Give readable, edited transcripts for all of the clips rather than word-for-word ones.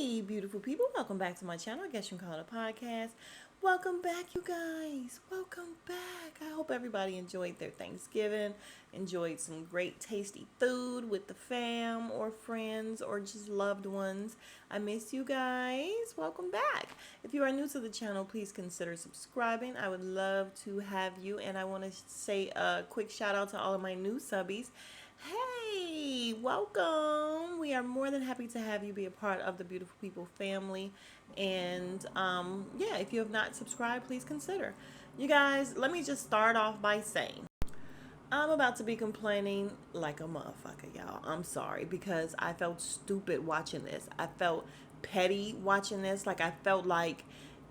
Hey, beautiful people, welcome back to my channel. I guess you can call it a podcast. Welcome back, you guys. Welcome back. I hope everybody enjoyed their Thanksgiving, enjoyed some great tasty food with the fam or friends or just loved ones. I miss you guys. Welcome back. If you are new to the channel, please consider subscribing. I would love to have you, and I want to say a quick shout out to all of my new subbies. Hey, welcome. We are more than happy to have you be a part of the Beautiful People family. And yeah, if you have not subscribed, please consider. You guys, let me just start off by saying I'm about to be complaining like a motherfucker, y'all. I'm sorry because I felt stupid watching this. I felt petty watching this. Like I felt like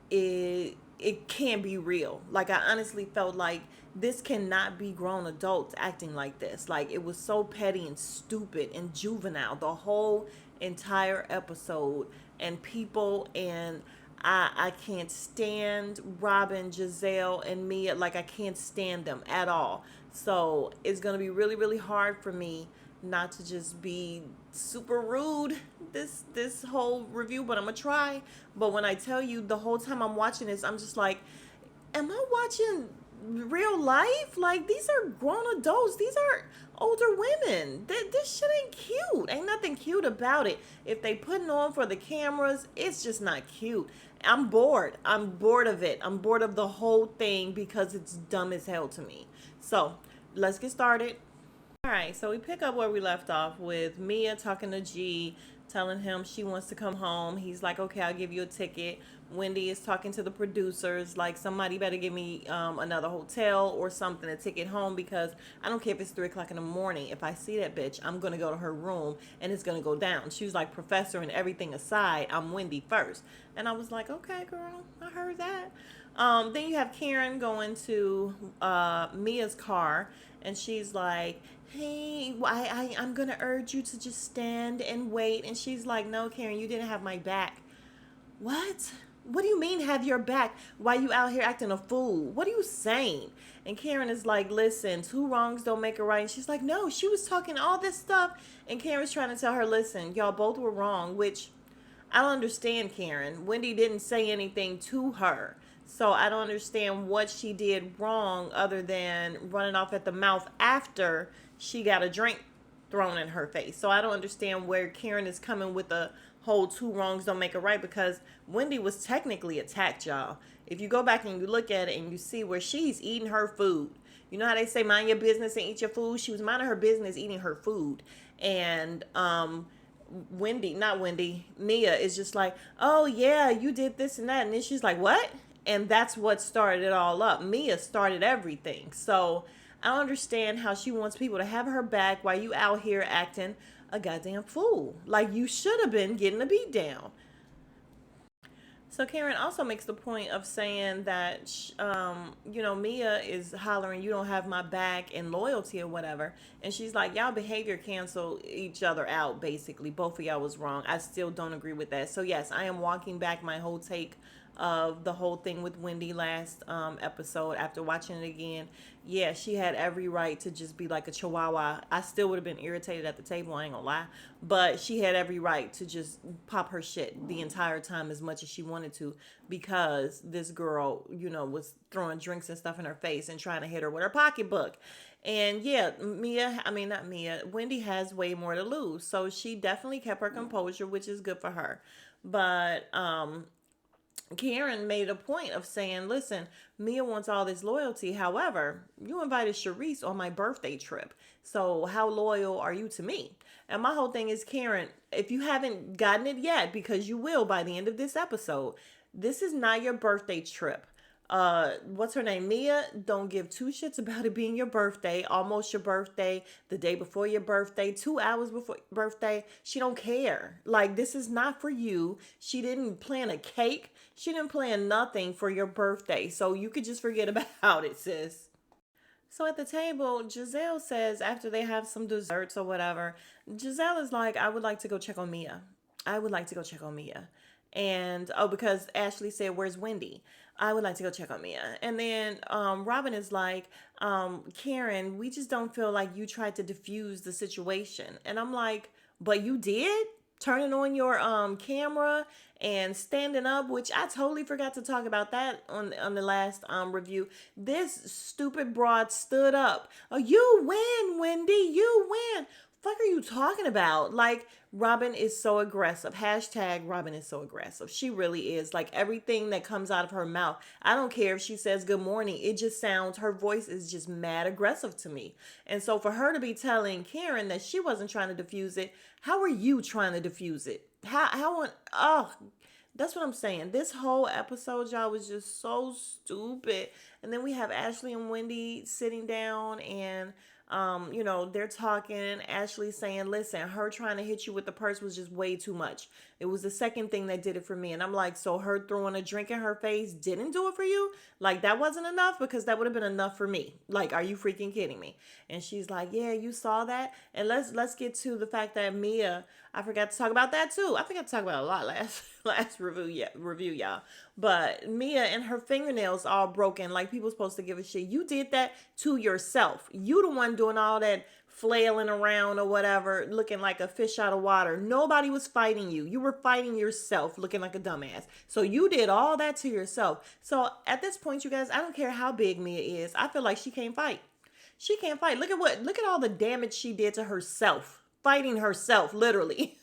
it can't be real. Like I honestly felt like this cannot be grown adults acting like this. Like it was so petty and stupid and juvenile the whole entire episode, and people, and I can't stand Robin, Giselle, and Mia. Like I can't stand them at all. So it's gonna be really, really hard for me not to just be super rude this whole review, but I'm gonna try. But when I tell you, the whole time I'm watching this, I'm just like, am I watching real life? Like, these are grown adults. These are older women. This shit ain't cute. Ain't nothing cute about it. If they putting on for the cameras, it's just not cute. I'm bored. I'm bored of it. I'm bored of the whole thing because it's dumb as hell to me. So let's get started. All right, so we pick up where we left off with Mia talking to G, telling him she wants to come home. He's like, okay, I'll give you a ticket. Wendy is talking to the producers, like, somebody better give me another hotel or something, a ticket home, because I don't care if it's 3 o'clock in the morning. If I see that bitch, I'm going to go to her room and it's going to go down. She was like, Professor and everything aside, I'm Wendy first. And I was like, okay, girl, I heard that. Then you have Karen going to Mia's car, and she's like, hey, I'm going to urge you to just stand and wait. And she's like, no, Karen, you didn't have my back. What? What do you mean have your back? Why you out here acting a fool? What are you saying? And Karen is like, listen, 2 wrongs don't make a right. And she's like, no, she was talking all this stuff. And Karen's trying to tell her, listen, y'all both were wrong, which I don't understand, Karen. Wendy didn't say anything to her. So I don't understand what she did wrong other than running off at the mouth after she got a drink thrown in her face. So I don't understand where Karen is coming with the whole 2 wrongs don't make a right, because Wendy was technically attacked, y'all. If you go back and you look at it and you see where she's eating her food. You know how they say mind your business and eat your food? She was minding her business eating her food. And Mia is just like, oh yeah, you did this and that. And then she's like, what? And that's what started it all up. Mia started everything. So I don't understand how she wants people to have her back while you out here acting a goddamn fool. Like you should have been getting a beat down. So Karen also makes the point of saying that, Mia is hollering, you don't have my back and loyalty or whatever. And she's like, y'all behavior cancel each other out, basically. Both of y'all was wrong. I still don't agree with that. So yes, I am walking back my whole take of the whole thing with Wendy last episode. After watching it again, yeah, she had every right to just be like a chihuahua. I still would have been irritated at the table, I ain't gonna lie, but she had every right to just pop her shit the entire time as much as she wanted to, because this girl, was throwing drinks and stuff in her face and trying to hit her with her pocketbook. And yeah, not Mia, Wendy has way more to lose, so she definitely kept her composure, which is good for her. But Karen made a point of saying, listen, Mia wants all this loyalty. However, you invited Sharice on my birthday trip. So how loyal are you to me? And my whole thing is, Karen, if you haven't gotten it yet, because you will by the end of this episode, this is not your birthday trip. What's her name? Mia don't give 2 shits about it being your birthday, almost your birthday, the day before your birthday, 2 hours before your birthday. She don't care. Like, this is not for you. She didn't plan a cake. She didn't plan nothing for your birthday. So you could just forget about it, sis. So at the table, Giselle says, after they have some desserts or whatever, Giselle is like, I would like to go check on Mia. I would like to go check on Mia. And, because Ashley said, where's Wendy? I would like to go check on Mia. And then Robin is like, Karen, we just don't feel like you tried to diffuse the situation. And I'm like, but you did? turning on your camera and standing up, which I totally forgot to talk about that on the last review. This stupid broad stood up. Oh, you win, Wendy, you win. Fuck are you talking about? Like, Robin is so aggressive. Hashtag Robin is so aggressive. She really is. Like, everything that comes out of her mouth, I don't care if she says good morning. It just sounds, her voice is just mad aggressive to me. And so for her to be telling Karen that she wasn't trying to diffuse it, how are you trying to diffuse it? Oh, that's what I'm saying. This whole episode, y'all, was just so stupid. And then we have Ashley and Wendy sitting down and they're talking. Ashley saying, listen, her trying to hit you with the purse was just way too much. It was the second thing that did it for me. And I'm like, so her throwing a drink in her face didn't do it for you? Like, that wasn't enough? Because that would have been enough for me. Like, are you freaking kidding me? And she's like, yeah, you saw that. And let's get to the fact that Mia, I forgot to talk about that too. I forgot to talk about a lot last review, y'all. But Mia and her fingernails all broken, like people supposed to give a shit. You did that to yourself. You the one doing all that flailing around or whatever, looking like a fish out of water. Nobody was fighting you. You were fighting yourself, looking like a dumbass. So you did all that to yourself. So at this point, you guys, I don't care how big Mia is. I feel like she can't fight. She can't fight. Look at all the damage she did to herself. Fighting herself, literally.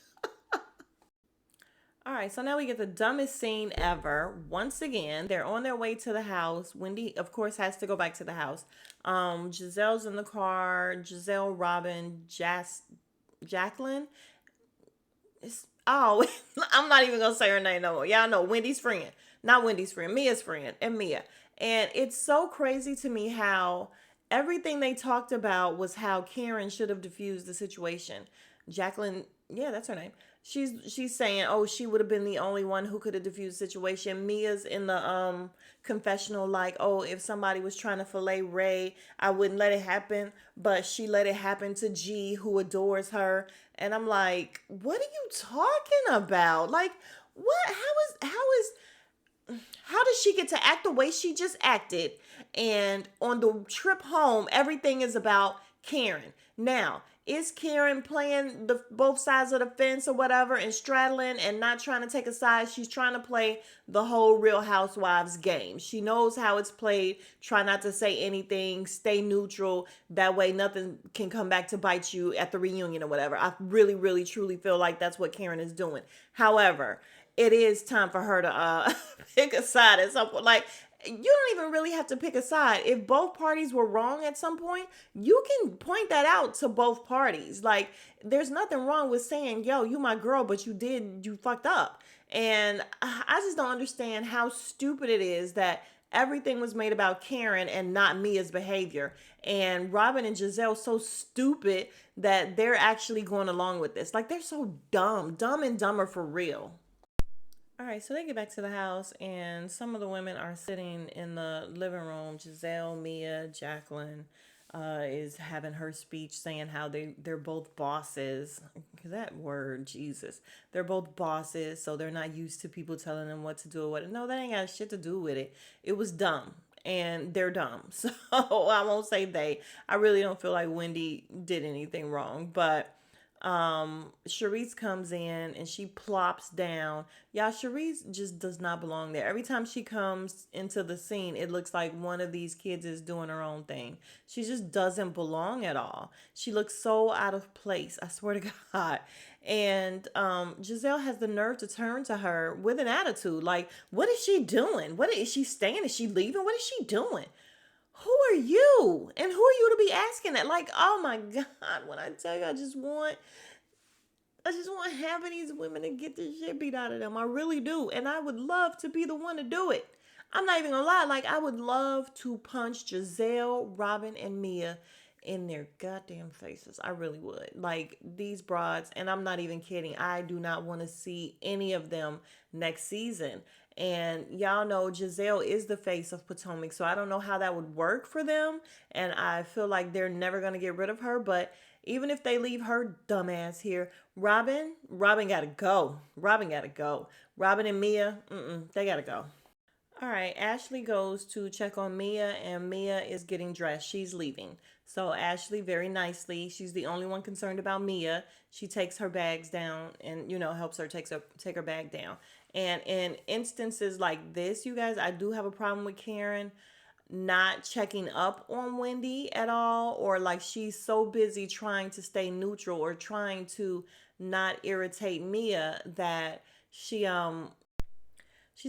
All right, so now we get the dumbest scene ever. Once again, they're on their way to the house. Wendy, of course, has to go back to the house. Giselle's in the car. Giselle, Robin, Jacqueline. I'm not even going to say her name no more. Y'all know Wendy's friend. Not Wendy's friend, Mia's friend, and Mia. And it's so crazy to me how everything they talked about was how Karen should have diffused the situation. Jacqueline, yeah, that's her name. She's saying, oh, she would have been the only one who could have diffused the situation. Mia's in the confessional like, oh, if somebody was trying to fillet Ray, I wouldn't let it happen, but she let it happen to G, who adores her. And I'm like, what are you talking about? Like, what? How does she get to act the way she just acted? And on the trip home, everything is about Karen. Now, is Karen playing the both sides of the fence or whatever and straddling and not trying to take a side? She's trying to play the whole Real Housewives game. She knows how it's played. Try not to say anything. Stay neutral. That way nothing can come back to bite you at the reunion or whatever. I really, really, truly feel like that's what Karen is doing. However, it is time for her to pick a side at some point. Like, you don't even really have to pick a side. If both parties were wrong at some point, you can point that out to both parties. Like, there's nothing wrong with saying, yo, you my girl, but you fucked up. And I just don't understand how stupid it is that everything was made about Karen and not Mia's behavior. And Robin and Giselle so stupid that they're actually going along with this. Like, they're so dumb and dumber for real. All right, so they get back to the house, and some of the women are sitting in the living room. Giselle, Mia, Jacqueline is having her speech saying how they're both bosses. That word, Jesus. They're both bosses, so they're not used to people telling them what to do or what. No, that ain't got shit to do with it. It was dumb, and they're dumb. So I won't say they. I really don't feel like Wendy did anything wrong, but Charisse comes in and she plops down. Y'all, Charisse just does not belong there. Every time she comes into the scene, it looks like one of these kids is doing her own thing. She just doesn't belong at all. She looks so out of place, I swear to God. And Giselle has the nerve to turn to her with an attitude. Like, what is she doing? What is she staying? Is she leaving? What is she doing? Who are you? And who are you to be asking that? Like, oh my God, when I tell you, I just want half of these women to get the shit beat out of them. I really do. And I would love to be the one to do it. I'm not even gonna lie. Like, I would love to punch Giselle, Robin, and Mia in their goddamn faces. I really would. Like, these broads, and I'm not even kidding. I do not want to see any of them next season. And y'all know Giselle is the face of Potomac, so I don't know how that would work for them. And I feel like they're never going to get rid of her. But even if they leave her dumbass here, Robin got to go. Robin got to go. Robin and Mia, they got to go. All right, Ashley goes to check on Mia, and Mia is getting dressed. She's leaving. So Ashley, very nicely, she's the only one concerned about Mia. She takes her bags down, and helps her take her bag down. And in instances like this, you guys, I do have a problem with Karen not checking up on Wendy at all, or like she's so busy trying to stay neutral or trying to not irritate Mia that she's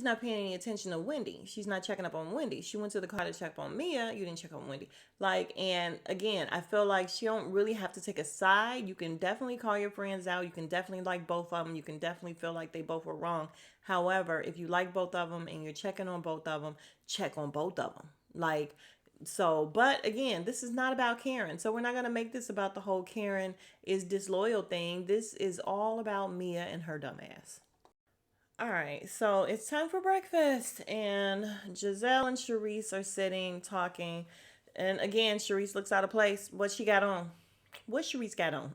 not paying any attention to Wendy. She's not checking up on Wendy. She went to the car to check on Mia. You didn't check on Wendy. Like, and again, I feel like she don't really have to take a side. You can definitely call your friends out. You can definitely like both of them. You can definitely feel like they both were wrong. However, if you like both of them and you're checking on both of them, check on both of them. Like, so, but again, this is not about Karen. So we're not going to make this about the whole Karen is disloyal thing. This is all about Mia and her dumbass. All right, so it's time for breakfast, and Giselle and Charisse are sitting talking, and again, Charisse looks out of place. What she got on? What Charisse got on?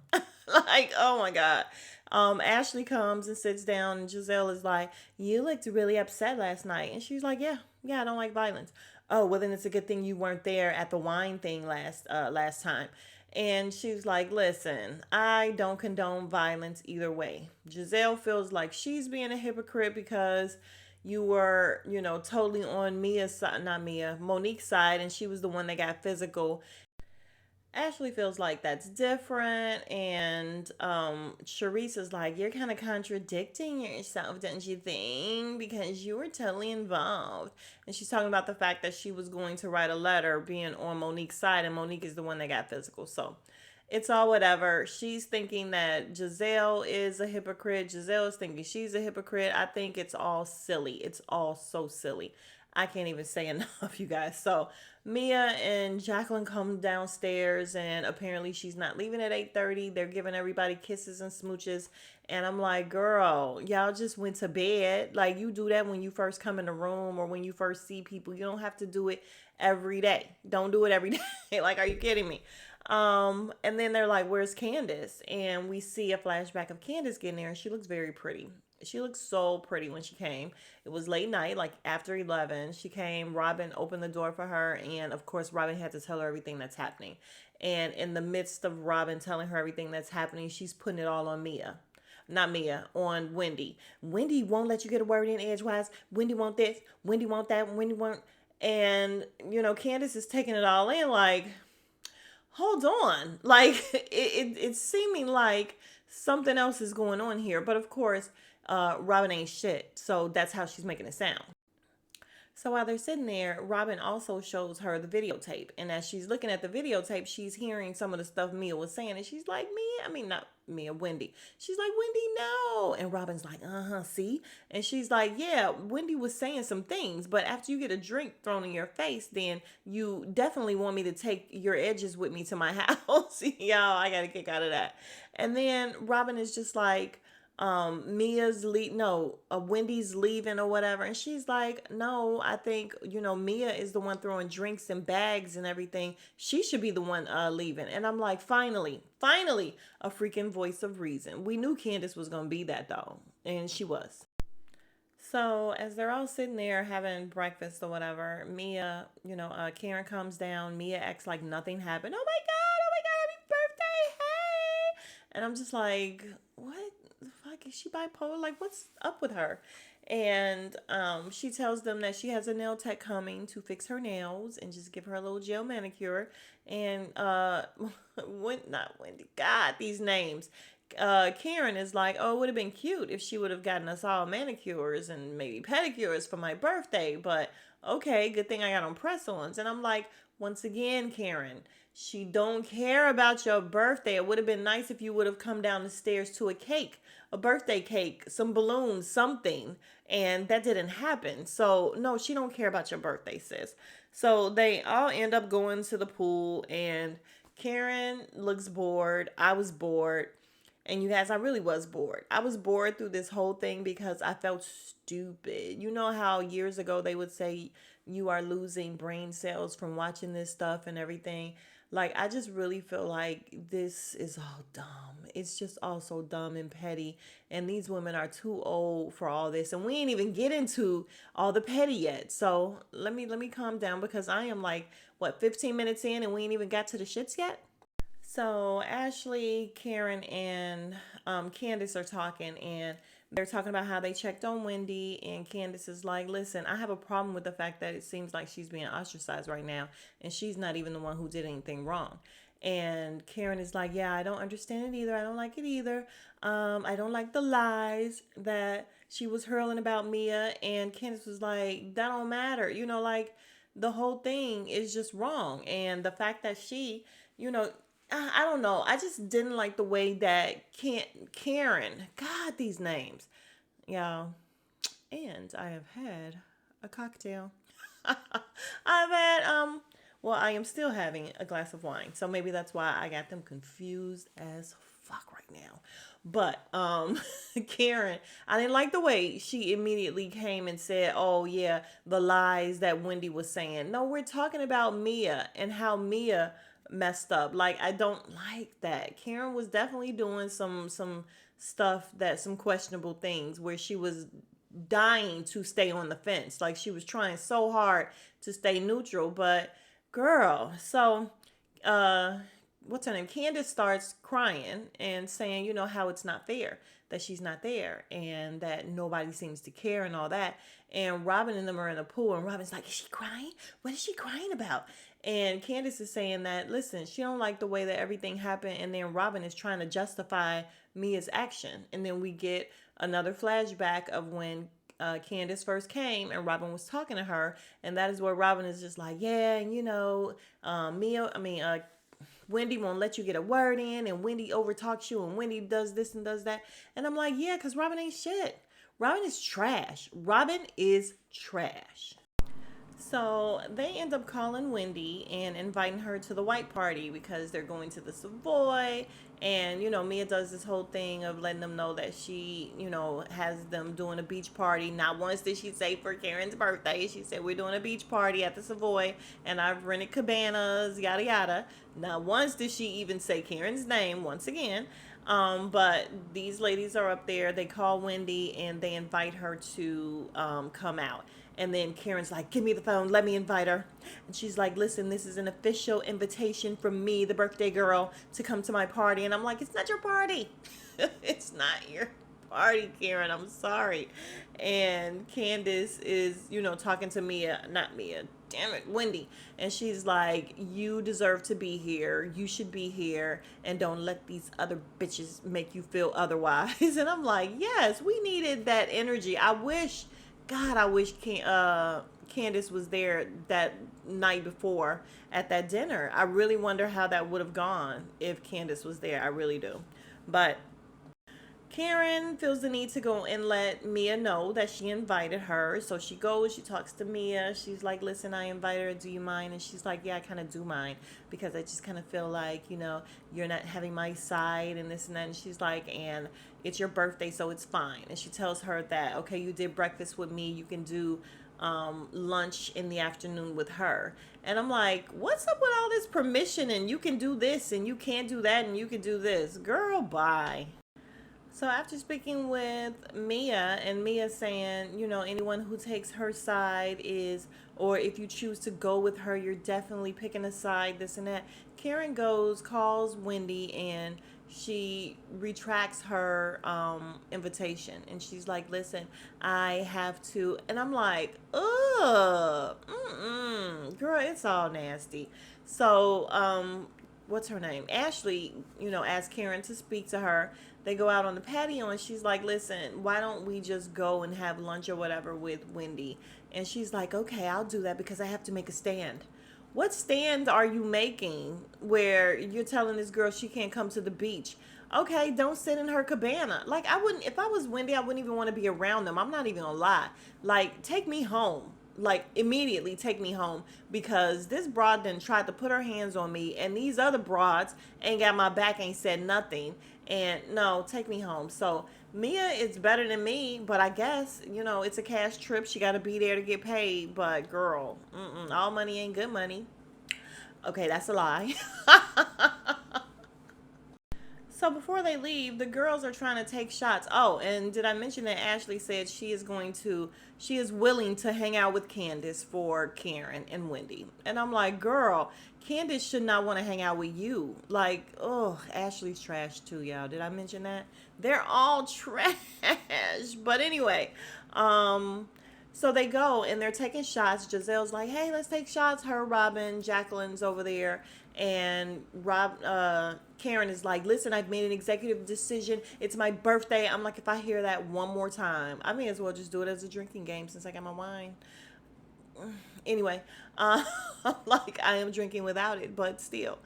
Like, oh my God. Ashley comes and sits down, and Giselle is like, "You looked really upset last night," and she's like, "Yeah, I don't like violence." Oh, well, then it's a good thing you weren't there at the wine thing last time. And she's like, listen, I don't condone violence either way. Giselle feels like she's being a hypocrite because you were, totally on Mia's side, not Mia, Monique's side, and she was the one that got physical. Ashley feels like that's different, and Sharice is like, you're kind of contradicting yourself, don't you think? Because you were totally involved. And she's talking about the fact that she was going to write a letter being on Monique's side, and Monique is the one that got physical. So it's all whatever. She's thinking that Giselle is a hypocrite. Giselle is thinking she's a hypocrite. I think it's all silly. It's all so silly. I can't even say enough, you guys. So Mia and Jacqueline come downstairs, and apparently she's not leaving at 8:30. They're giving everybody kisses and smooches. And I'm like, girl, y'all just went to bed. Like, you do that when you first come in the room or when you first see people. You don't have to do it every day. Don't do it every day. Like, are you kidding me? And then they're like, where's Candace? And we see a flashback of Candace getting there, and she looks very pretty. She looked so pretty when she came. It was late night, like after 11. She came, Robin opened the door for her, and of course, Robin had to tell her everything that's happening. And in the midst of Robin telling her everything that's happening, she's putting it all on Mia. Not Mia, on Wendy. Wendy won't let you get a word in edgewise. Wendy want this, Wendy want that, Wendy want. And, Candace is taking it all in like, hold on. Like, it's seeming like something else is going on here. But of course, Robin ain't shit. So that's how she's making it sound. So while they're sitting there, Robin also shows her the videotape. And as she's looking at the videotape, she's hearing some of the stuff Mia was saying. And she's like, Mia, I mean, not Mia, Wendy. She's like, Wendy, no. And Robin's like, see? And she's like, yeah, Wendy was saying some things. But after you get a drink thrown in your face, then you definitely want me to take your edges with me to my house. Y'all, I got a kick out of that. And then Robin is just like, Wendy's leaving or whatever, and she's like, no, I think Mia is the one throwing drinks and bags and everything. She should be the one leaving. And I'm like, finally a freaking voice of reason. We knew Candace was gonna be that though, and she was. So as they're all sitting there having breakfast or whatever, Mia, Karen comes down. Mia acts like nothing happened. Oh my God, happy birthday, hey! And I'm just like, what the fuck, is she bipolar? Like, what's up with her? And she tells them that she has a nail tech coming to fix her nails and just give her a little gel manicure. And not Wendy, God, these names. Karen is like, oh, it would have been cute if she would have gotten us all manicures and maybe pedicures for my birthday. But okay, good thing I got on press-ons. And I'm like, once again, Karen, she don't care about your birthday. It would have been nice if you would have come down the stairs to a cake, a birthday cake, some balloons, something. And that didn't happen. So no, she don't care about your birthday, sis. So they all end up going to the pool, and Karen looks bored. I was bored. And you guys, I really was bored. I was bored through this whole thing because I felt stupid. You know how years ago they would say you are losing brain cells from watching this stuff and everything? Like, I just really feel like this is all dumb. It's just all so dumb and petty. And these women are too old for all this. And we ain't even get into all the petty yet. So let me calm down, because I am like, what, 15 minutes in and we ain't even got to the shits yet? So Ashley, Karen, and Candace are talking, and they're talking about how they checked on Wendy. And Candace is like, "Listen, I have a problem with the fact that it seems like she's being ostracized right now, and she's not even the one who did anything wrong." And Karen is like, "Yeah, I don't understand it either. I don't like it either. I don't like the lies that she was hurling about Mia." And Candace was like, "That don't matter. Like, the whole thing is just wrong. And the fact that she, you know, I don't know. I just didn't like the way that Karen, God, these names, y'all. And I have had a cocktail. I've had well, I am still having a glass of wine, so maybe that's why I got them confused as fuck right now. But Karen, I didn't like the way she immediately came and said, "Oh yeah, the lies that Wendy was saying." No, we're talking about Mia and how Mia messed up. Like, I don't like that. Karen was definitely doing some stuff, that some questionable things, where she was dying to stay on the fence. Like, she was trying so hard to stay neutral, but girl, so uh what's her name? Candace starts crying and saying, how it's not fair that she's not there and that nobody seems to care and all that. And Robin and them are in the pool, and Robin's like, "Is she crying? What is she crying about?" And Candace is saying that, listen, she don't like the way that everything happened, and then Robin is trying to justify Mia's action. And then we get another flashback of when Candace first came and Robin was talking to her, and that is where Robin is just like, "Yeah, and Wendy won't let you get a word in, and Wendy overtalks you, and Wendy does this and does that." And I'm like, yeah, because Robin ain't shit. Robin is trash. Robin is trash. So they end up calling Wendy and inviting her to the white party because they're going to the Savoy. And, Mia does this whole thing of letting them know that she, has them doing a beach party. Not once did she say for Karen's birthday. She said, "We're doing a beach party at the Savoy, and I've rented cabanas, yada, yada." Not once did she even say Karen's name once again. But these ladies are up there. They call Wendy and they invite her to come out. And then Karen's like, "Give me the phone. Let me invite her." And she's like, "Listen, this is an official invitation from me, the birthday girl, to come to my party." And I'm like, "It's not your party." It's not your party, Karen. I'm sorry. And Candace is, talking to Mia, not Mia, damn it, Wendy. And she's like, "You deserve to be here. You should be here. And don't let these other bitches make you feel otherwise." And I'm like, yes, we needed that energy. I wish Candace was there that night before at that dinner. I really wonder how that would have gone if Candace was there. I really do. But Karen feels the need to go and let Mia know that she invited her. So she goes, she talks to Mia. She's like, "Listen, I invited her. Do you mind?" And she's like, "Yeah, I kind of do mind, because I just kind of feel like, you're not having my side and this and that." And she's like, "And it's your birthday, so it's fine." And she tells her that, "Okay, you did breakfast with me. You can do lunch in the afternoon with her." And I'm like, what's up with all this permission and you can do this and you can't do that and you can do this? Girl, bye. So after speaking with Mia, and Mia saying, anyone who takes her side is, or if you choose to go with her, you're definitely picking a side, this and that. Karen goes, calls Wendy, and she retracts her invitation. And she's like, "Listen, I have to." And I'm like, ugh, girl, it's all nasty. So, what's her name? Ashley, asks Karen to speak to her. They go out on the patio, and she's like, "Listen, why don't we just go and have lunch or whatever with Wendy?" And she's like, "Okay, I'll do that because I have to make a stand." What stand are you making where you're telling this girl she can't come to the beach? Okay, don't sit in her cabana. Like, I wouldn't, if I was Wendy, I wouldn't even want to be around them. I'm not even gonna lie. Like, take me home. Like, immediately take me home, because this broad then tried to put her hands on me, and these other broads ain't got my back, ain't said nothing. And no, take me home. So Mia is better than me, but I guess, it's a cash trip. She got to be there to get paid. But girl, all money ain't good money. Okay, that's a lie. So before they leave, the girls are trying to take shots. Oh, and did I mention that Ashley said she is willing to hang out with Candace for Karen and Wendy. And I'm like, girl, Candace should not want to hang out with you. Like, oh, Ashley's trash too, y'all. Did I mention that? They're all trash. But anyway, so they go and they're taking shots. Giselle's like, "Hey, let's take shots." Her, Robin, Jacqueline's over there, and Karen is like, "Listen, I've made an executive decision. It's my birthday." I'm like, if I hear that one more time, I may as well just do it as a drinking game since I got my wine. Anyway, like I am drinking without it, but still.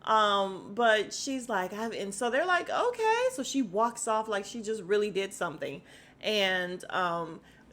But she's like, and so they're like, okay. So she walks off like she just really did something. And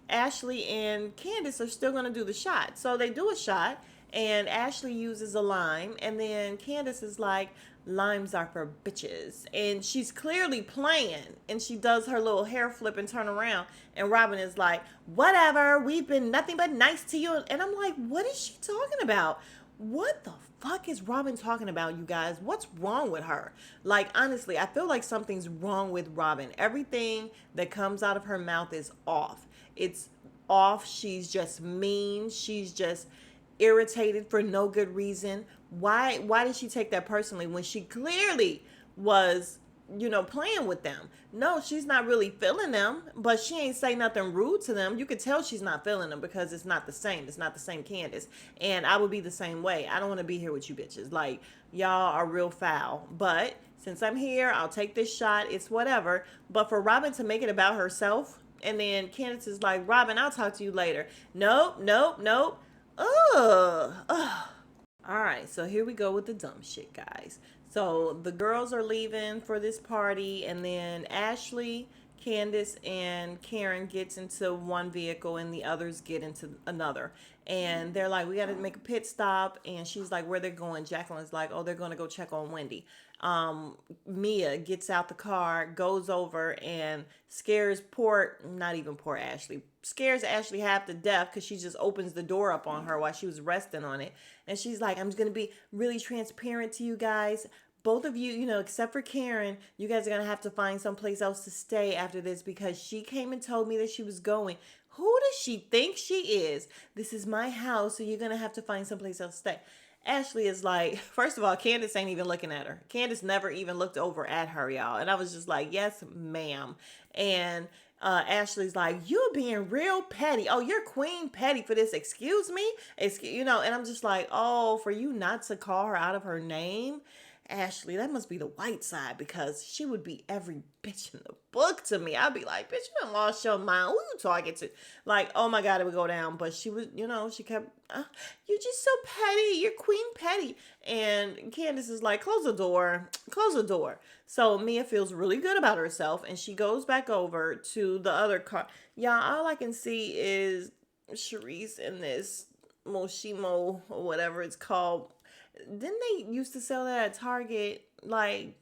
Ashley and Candace are still going to do the shot. So they do a shot, and Ashley uses a lime, and then Candace is like, limes are for bitches. And she's clearly playing, and she does her little hair flip and turn around. And Robin is like, whatever, we've been nothing but nice to you. And I'm like, what is she talking about? What the fuck is Robin talking about, you guys? What's wrong with her? Like, honestly, I feel like something's wrong with Robin. Everything that comes out of her mouth is off. It's off. She's just mean. She's just irritated for no good reason. Why did she take that personally when she clearly was, playing with them? No, she's not really feeling them, but she ain't say nothing rude to them. You could tell she's not feeling them because it's not the same. It's not the same Candace. And I would be the same way. I don't want to be here with you bitches. Like, y'all are real foul. But since I'm here, I'll take this shot. It's whatever. But for Robin to make it about herself, and then Candace is like, Robin, I'll talk to you later. Nope, nope, nope. Ugh. Ugh. All right, so here we go with the dumb shit, guys. So the girls are leaving for this party, and then Ashley, Candace, and Karen gets into one vehicle, and the others get into another. And they're like, we got to make a pit stop. And she's like, where they're going? Jacqueline's like, oh, they're going to go check on Wendy. Mia gets out the car, goes over, and not even poor Ashley, scares Ashley half to death because she just opens the door up on her while she was resting on it. And she's like, I'm just going to be really transparent to you guys. Both of you, except for Karen, you guys are going to have to find someplace else to stay after this because she came and told me that she was going. Who does she think she is? This is my house, so you're going to have to find someplace else to stay. Ashley is like, first of all, Candace ain't even looking at her. Candace never even looked over at her, y'all. And I was just like, yes, ma'am. And Ashley's like, you're being real petty. Oh, you're queen petty for this. Excuse me? And I'm just like, oh, for you not to call her out of her name? Ashley, that must be the white side because she would be every bitch in the book to me. I'd be like, bitch, you done lost your mind. Who you talking to? Like, oh my God, it would go down. But she was, she kept, you're just so petty. You're queen petty. And Candace is like, close the door. Close the door. So Mia feels really good about herself. And she goes back over to the other car. Y'all, all I can see is Sharice in this Moshimo or whatever it's called. Didn't they used to sell that at Target? Like,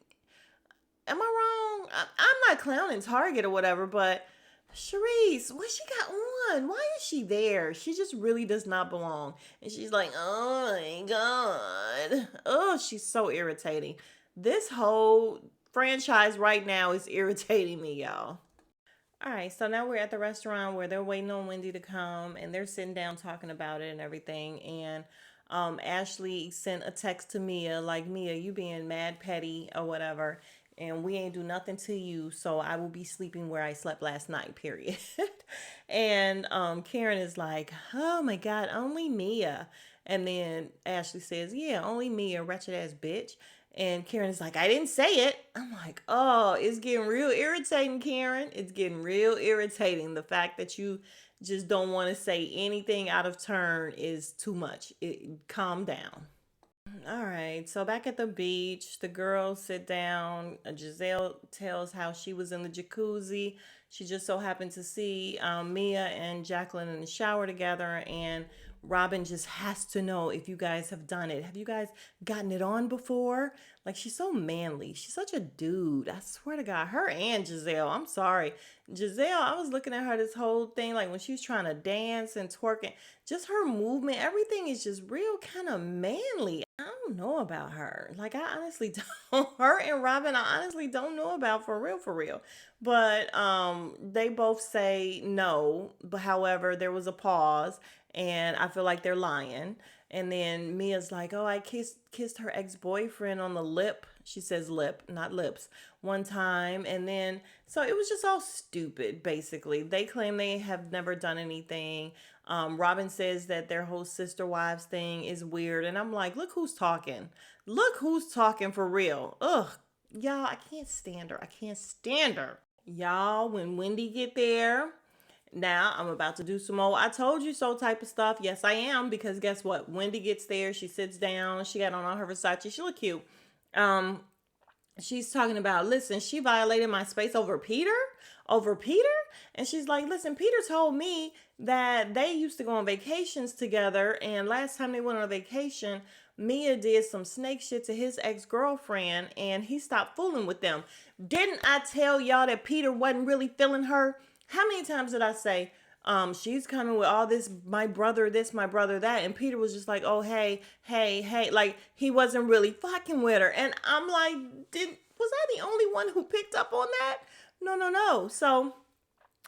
am I wrong? I'm not clowning Target or whatever, but Sharice, what she got on? Why is she there? She just really does not belong. And she's like, oh my God. Oh, she's so irritating. This whole franchise right now is irritating me, y'all. All right, so now we're at the restaurant where they're waiting on Wendy to come, and they're sitting down talking about it and everything. And Ashley sent a text to Mia like, Mia, you being mad petty or whatever, and we ain't do nothing to you, so I will be sleeping where I slept last night, period. And Karen is like, oh my God, only Mia. And then Ashley says, yeah, only Mia, wretched ass bitch. And Karen is like, I didn't say it. I'm like, oh, it's getting real irritating, Karen. It's getting real irritating. The fact that you just don't want to say anything out of turn is too much. Calm down. All right, so back at the beach, the girls sit down. Giselle tells how she was in the jacuzzi. She just so happened to see Mia and Jacqueline in the shower together, and Robin just has to know if you guys have done it. Have you guys gotten it on before? Like, she's so manly. She's such a dude. I swear to God. Her and Giselle. I'm sorry. Giselle, I was looking at her this whole thing, like when she was trying to dance and twerking, just her movement, everything is just real kind of manly. I'm don't know about her. Like, I honestly don't. Her and Robin, I honestly don't know about for real, for real. But they both say no. But however, there was a pause, and I feel like they're lying. And then Mia's like, "Oh, I kissed her ex boyfriend on the lip." She says lip, not lips, one time. And then so it was just all stupid. Basically, they claim they have never done anything. Robin says that their whole sister wives thing is weird. And I'm like, look who's talking. Look who's talking for real. Ugh. Y'all, I can't stand her. I can't stand her. Y'all, when Wendy get there, now I'm about to do some more I told you so type of stuff. Yes, I am, because guess what? Wendy gets there, she sits down, she got on all her Versace, she look cute. Um, she's talking about, listen, she violated my space over Peter. And she's like, listen, Peter told me that they used to go on vacations together, and last time they went on a vacation, Mia did some snake shit to his ex-girlfriend and he stopped fooling with them. Didn't I tell y'all that Peter wasn't really feeling her? How many times did I say, she's coming with all this, my brother that, and Peter was just like, oh, hey, like he wasn't really fucking with her. And I'm like, was I the only one who picked up on that? No. So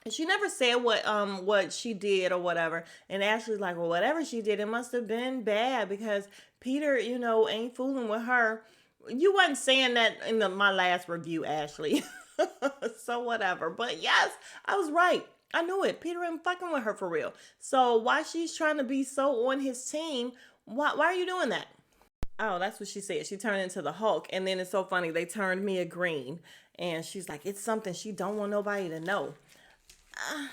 she never said what she did or whatever. And Ashley's like, well, whatever she did, it must have been bad because Peter, ain't fooling with her. You wasn't saying that in my last review, Ashley. So whatever. But yes, I was right. I knew it. Peter ain't fucking with her for real. So why she's trying to be so on his team? Why are you doing that? Oh, that's what she said. She turned into the Hulk. And then it's so funny. They turned Mia green. And she's like, it's something she don't want nobody to know. I,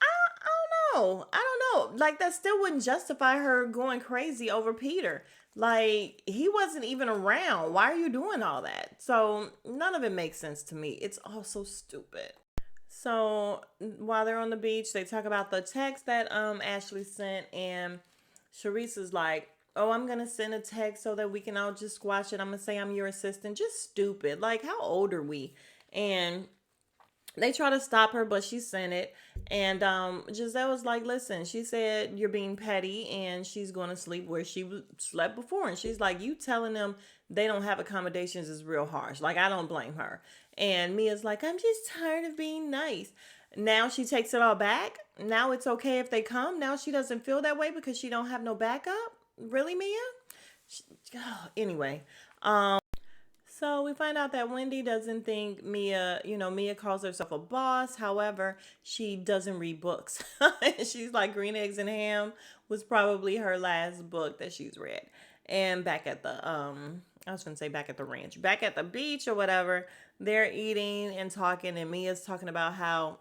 I don't know. I don't know. Like, that still wouldn't justify her going crazy over Peter. Like, he wasn't even around. Why are you doing all that? So none of it makes sense to me. It's all so stupid. So while they're on the beach, they talk about the text that Ashley sent, and Sharice is like, "Oh, I'm gonna send a text so that we can all just squash it. I'm gonna say I'm your assistant." Just stupid. Like, how old are we? And they try to stop her, but she sent it. And Giselle was like, listen, she said you're being petty and she's going to sleep where she slept before. And she's like, you telling them they don't have accommodations is real harsh. Like, I don't blame her. And Mia's like, I'm just tired of being nice. Now she takes it all back. Now it's okay if they come. Now she doesn't feel that way because she don't have no backup. Really, Mia? Anyway, so we find out that Wendy doesn't think Mia calls herself a boss. However, she doesn't read books. She's like, Green Eggs and Ham was probably her last book that she's read. And back at the I was gonna say back at the ranch, back at the beach or whatever, they're eating and talking, and Mia's talking about how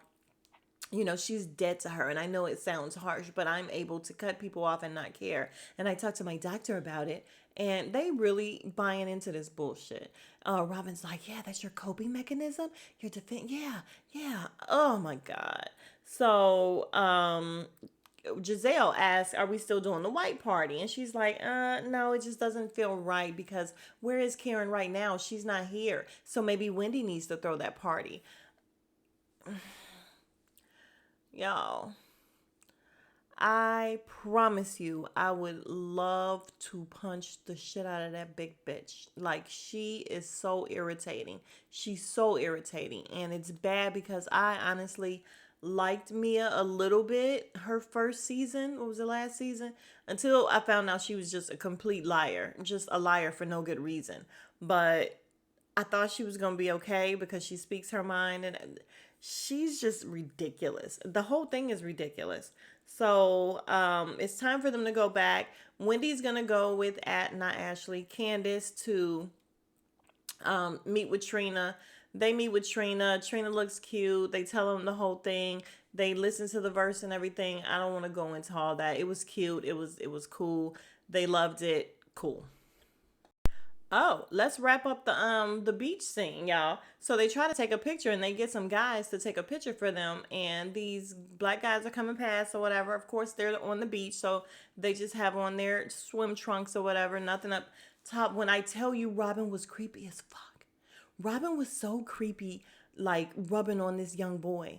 she's dead to her. And I know it sounds harsh, but I'm able to cut people off and not care. And I talked to my doctor about it, and they really buying into this bullshit. Robin's like, yeah, that's your coping mechanism. Your defense. Yeah. Oh my God. So, Giselle asks, are we still doing the white party? And she's like, no, it just doesn't feel right because where is Karen right now? She's not here. So maybe Wendy needs to throw that party. Y'all, I promise you, I would love to punch the shit out of that big bitch. Like, she is so irritating. She's so irritating. And it's bad because I honestly liked Mia a little bit her first season. What was the last season? Until I found out she was just a complete liar. Just a liar for no good reason. But I thought she was going to be okay because she speaks her mind, and she's just ridiculous. The whole thing is ridiculous. So it's time for them to go back. Wendy's going to go with, not Ashley, Candace to meet with Trina. They meet with Trina. Trina looks cute. They tell them the whole thing. They listen to the verse and everything. I don't want to go into all that. It was cute. It was cool. They loved it. Cool. Oh, let's wrap up the beach scene, y'all. So they try to take a picture and they get some guys to take a picture for them, and these black guys are coming past or whatever. Of course, they're on the beach, so they just have on their swim trunks or whatever, nothing up top. When I tell you Robin was creepy as fuck. Robin was so creepy, like rubbing on this young boy.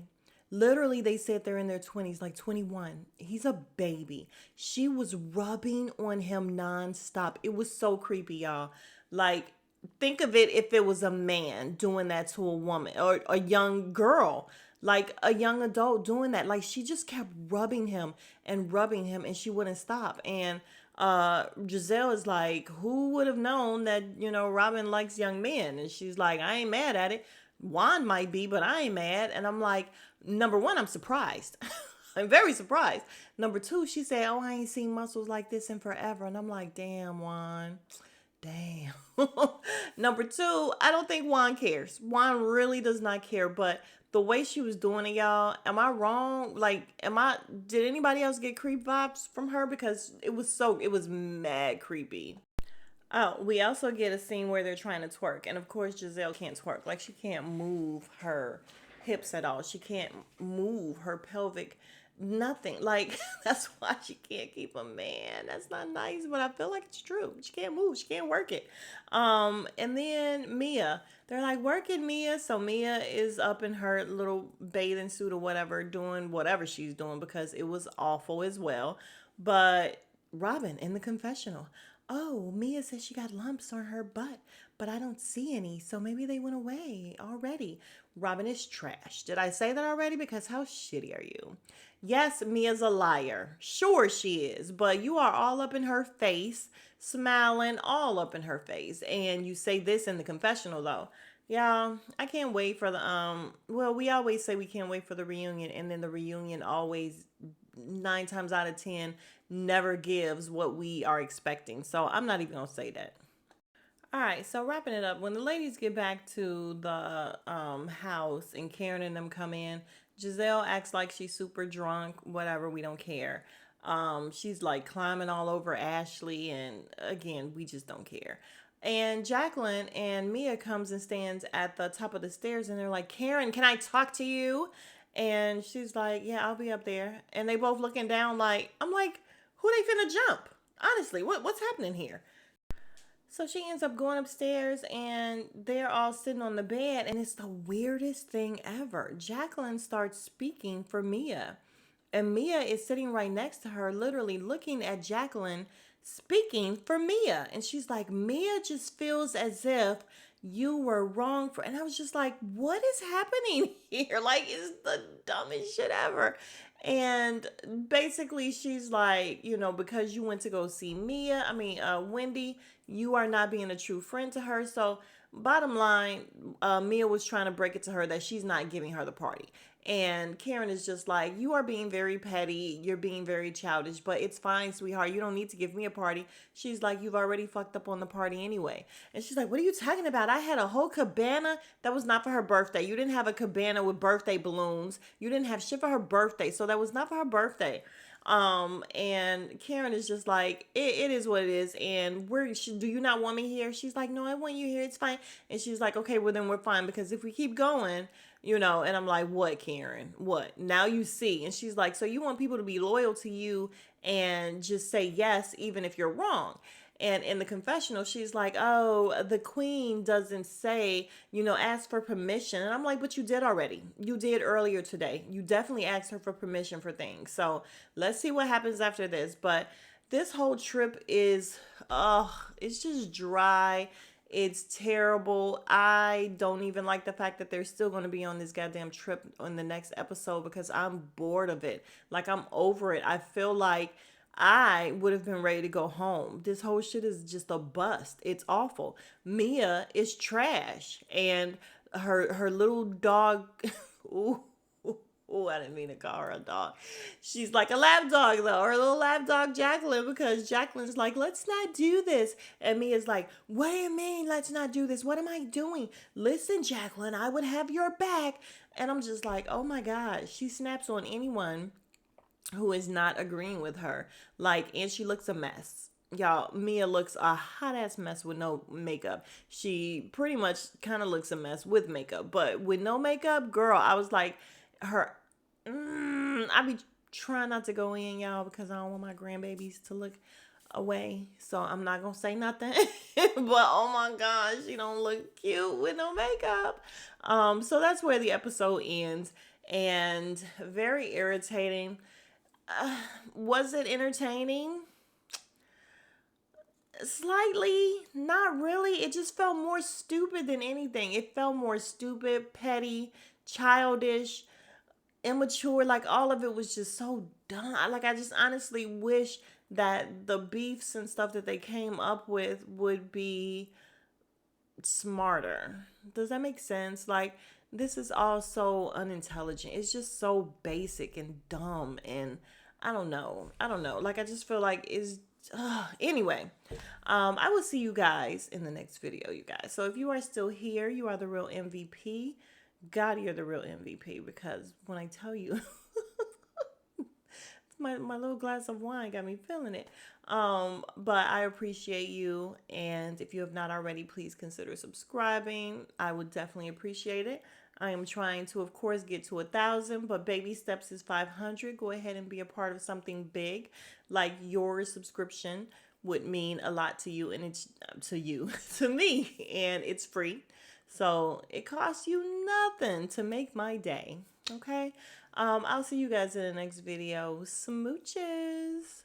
Literally, they said they're in their 20s, like 21. He's a baby. She was rubbing on him nonstop. It was so creepy, y'all. Like, think of it if it was a man doing that to a woman or a young girl, like a young adult doing that. Like, she just kept rubbing him, and she wouldn't stop. And Giselle is like, who would have known that, Robin likes young men? And she's like, I ain't mad at it. Juan might be, but I ain't mad. And I'm like, number one, I'm surprised. I'm very surprised. Number two, she said, oh, I ain't seen muscles like this in forever. And I'm like, damn, Juan. Damn. Number two, I don't think Juan cares. Juan really does not care. But the way she was doing it, y'all, am I wrong? Like, did anybody else get creep vibes from her? Because it was mad creepy. Oh, we also get a scene where they're trying to twerk. And of course, Giselle can't twerk. Like, she can't move her hips at all. She can't move her pelvic, nothing. Like, that's why she can't keep a man. That's not nice, but I feel like it's true. She can't move. She can't work it. And then Mia, they're like, work it, Mia. So Mia is up in her little bathing suit or whatever, doing whatever she's doing because it was awful as well. But Robin in the confessional. Oh, Mia says she got lumps on her butt, but I don't see any, so maybe they went away already. Robin is trash. Did I say that already? Because how shitty are you? Yes, Mia's a liar. Sure she is, but you are all up in her face, smiling all up in her face. And you say this in the confessional though. Yeah, I can't wait for well, we always say we can't wait for the reunion, and then the reunion always 9 times out of 10 never gives what we are expecting. So I'm not even gonna say that. All right, so wrapping it up, when the ladies get back to the house and Karen and them come in, Giselle acts like she's super drunk, whatever, we don't care. She's like climbing all over Ashley, and again, we just don't care. And Jacqueline and Mia comes and stands at the top of the stairs, and they're like, Karen, can I talk to you? And she's like, yeah, I'll be up there. And they both looking down like, I'm like, who they finna jump? Honestly, what's happening here? So she ends up going upstairs and they're all sitting on the bed, and it's the weirdest thing ever. Jacqueline starts speaking for Mia, and Mia is sitting right next to her, literally looking at Jacqueline speaking for Mia. And she's like, Mia just feels as if you were wrong for, and I was just like, what is happening here? Like, it's the dumbest shit ever. And basically she's like, because you went to go see Wendy, you are not being a true friend to her. So bottom line, Mia was trying to break it to her that she's not giving her the party. And Karen is just like, you are being very petty. You're being very childish, but it's fine, sweetheart. You don't need to give me a party. She's like, you've already fucked up on the party anyway. And she's like, what are you talking about? I had a whole cabana that was not for her birthday. You didn't have a cabana with birthday balloons. You didn't have shit for her birthday. So that was not for her birthday. And Karen is just like, it is what it is. And do you not want me here? She's like, no, I want you here. It's fine. And she's like, okay, well then we're fine, because if we keep going, and I'm like, what, Karen? What? Now you see. And she's like, so you want people to be loyal to you and just say yes, even if you're wrong. And in the confessional, she's like, oh, the queen doesn't say, ask for permission. And I'm like, but you did already. You did earlier today. You definitely asked her for permission for things. So let's see what happens after this. But this whole trip is, it's just dry. It's terrible. I don't even like the fact that they're still going to be on this goddamn trip on the next episode, because I'm bored of it. Like, I'm over it. I feel like I would have been ready to go home. This whole shit is just a bust. It's awful. Mia is trash. And her little dog, ooh, oh, I didn't mean to call her a dog. She's like a lap dog, though. Her little lap dog, Jacqueline, because Jacqueline's like, let's not do this. And Mia's like, what do you mean, let's not do this? What am I doing? Listen, Jacqueline, I would have your back. And I'm just like, oh my God. She snaps on anyone who is not agreeing with her. Like, and she looks a mess. Y'all, Mia looks a hot ass mess with no makeup. She pretty much kind of looks a mess with makeup. But with no makeup, girl, I was like, I be trying not to go in, y'all, because I don't want my grandbabies to look away. So I'm not gonna say nothing. But oh my gosh, she don't look cute with no makeup. So that's where the episode ends. and very irritating. Was it entertaining? Slightly, not really. It just felt more stupid than anything. It felt more stupid, petty, childish, immature. Like all of it was just so dumb. Like I just honestly wish that the beefs and stuff that they came up with would be smarter. Does that make sense? Like this is all so unintelligent. It's just so basic and dumb and I don't know. I don't know. Like I just feel like it's anyway. I will see you guys in the next video, you guys. So if you are still here, you are the real MVP. God, you're the real MVP because when I tell you my little glass of wine got me feeling it. But I appreciate you, and if you have not already, please consider subscribing. I would definitely appreciate it. I am trying to, of course, get to 1,000, but baby steps is 500. Go ahead and be a part of something big, like your subscription would mean a lot to you, and it's to you, to me, and it's free. So it costs you nothing to make my day. Okay. I'll see you guys in the next video. Smooches.